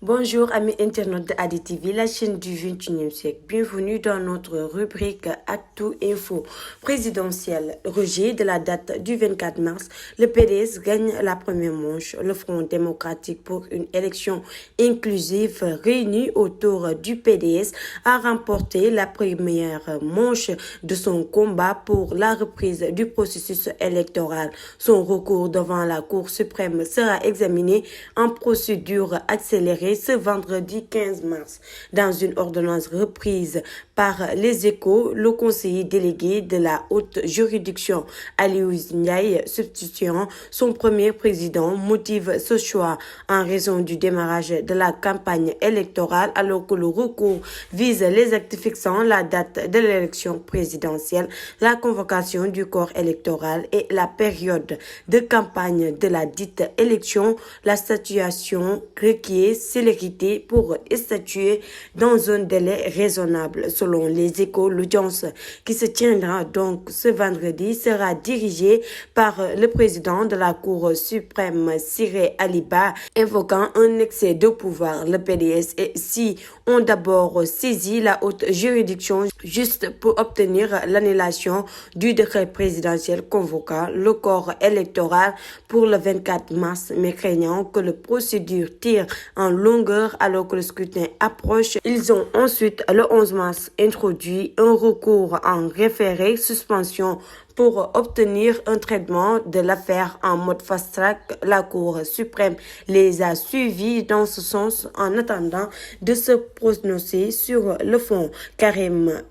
Bonjour amis internautes de ADTV, la chaîne du 21e siècle. Bienvenue dans notre rubrique Actu Info présidentielle. Rejet de la date du 24 mars, le PDS gagne la première manche. Le Front démocratique pour une élection inclusive réuni autour du PDS a remporté la première manche de son combat pour la reprise du processus électoral. Son recours devant la Cour suprême sera examiné en procédure accélérée ce vendredi 15 mars. Dans une ordonnance reprise par Les Échos, le conseiller délégué de la haute juridiction, Aliou Ndiaye, substituant son premier président, motive ce choix en raison du démarrage de la campagne électorale, alors que le recours vise les actes fixant la date de l'élection présidentielle, la convocation du corps électoral et la période de campagne de la dite élection. La statuation requiert célérité pour statuer dans un délai raisonnable. Selon Les Échos, l'audience qui se tiendra donc ce vendredi sera dirigée par le président de la Cour suprême, Ciré Aliba, évoquant un excès de pouvoir. Le PDS et SI ont d'abord saisi la haute juridiction juste pour obtenir l'annulation du décret présidentiel convoquant le corps électoral pour le 24 mars, mais craignant que la procédure tire en longueur alors que le scrutin approche. Ils ont ensuite, le 11 mars, introduit un recours en référé suspension pour obtenir un traitement de l'affaire en mode fast-track. La Cour suprême les a suivis dans ce sens en attendant de se prononcer sur le fond. Karim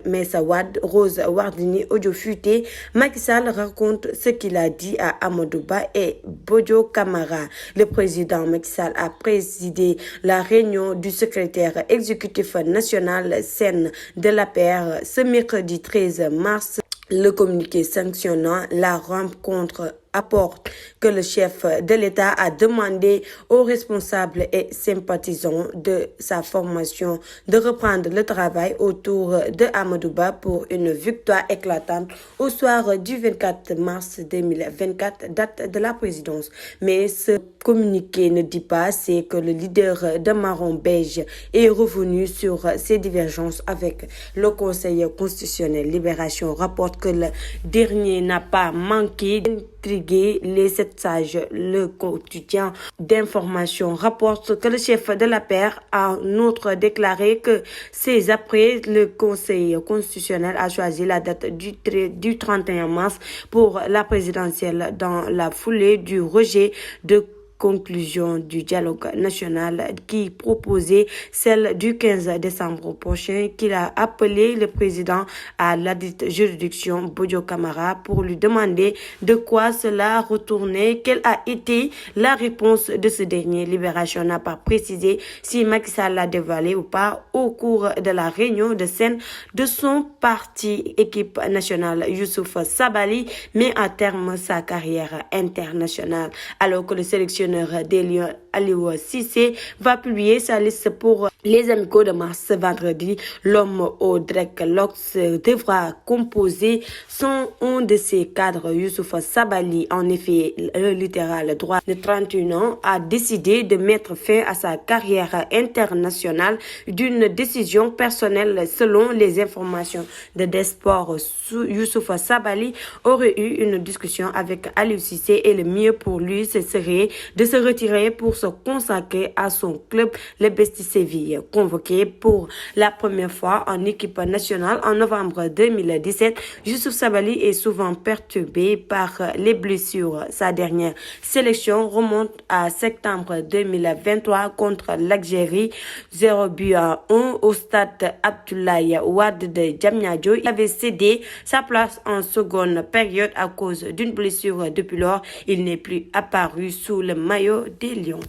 Meïssa Wade, Rose Wardini, audio fuité. Macky Sall raconte ce qu'il a dit à Amadou Ba et Bodio Camara. Le président Macky Sall a présidé la réunion du secrétaire exécutif national SEN de l'APR ce mercredi 13 mars. Le communiqué sanctionnant la rencontre apporte que le chef de l'État a demandé aux responsables et sympathisants de sa formation de reprendre le travail autour de Amadou Ba pour une victoire éclatante au soir du 24 mars 2024, date de la présidence. Mais ce communiqué ne dit pas assez que le leader de Marron Beige est revenu sur ses divergences avec le Conseil constitutionnel. Libération rapporte que le dernier n'a pas manqué d'intriguer les 7 sages. Le quotidien d'information rapporte que le chef de la paire a en outre déclaré que c'est après le Conseil constitutionnel a choisi la date du 31 mars pour la présidentielle dans la foulée du rejet de conclusion du dialogue national qui proposait celle du 15 décembre prochain, qu'il a appelé le président à la dite juridiction Bodio Camara pour lui demander de quoi cela retournait. Quelle a été la réponse de ce dernier? Libération n'a pas précisé si Macky Sall l'a dévoilé ou pas au cours de la réunion de scène de son parti. Équipe nationale, Youssouf Sabaly met à terme sa carrière internationale alors que le sélectionneur des Lions, Aliou Cissé, va publier sa liste pour les amicaux de mars ce vendredi. L'homme au dreadlocks devra composer un de ses cadres, Youssouf Sabaly. En effet, le littéral droit de 31 ans a décidé de mettre fin à sa carrière internationale d'une décision personnelle. Selon les informations de Desport, Youssouf Sabaly aurait eu une discussion avec Aliou Cissé et le mieux pour lui, ce serait de se retirer pour se consacrer à son club, le Betis Séville. Convoqué pour la première fois en équipe nationale en novembre 2017, Youssouf Sabaly est souvent perturbé par les blessures. Sa dernière sélection remonte à septembre 2023 contre l'Algérie, 0-1 au stade Abdoulaye Wade de Diamniadio. Il avait cédé sa place en seconde période à cause d'une blessure. Depuis lors, il n'est plus apparu sous le maillot des Lions.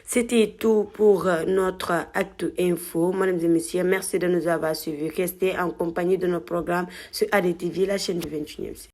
C'était tout pour notre Actu Info. Mesdames et messieurs, merci de nous avoir suivis. Restez en compagnie de nos programmes sur ADTV, la chaîne du 21e siècle.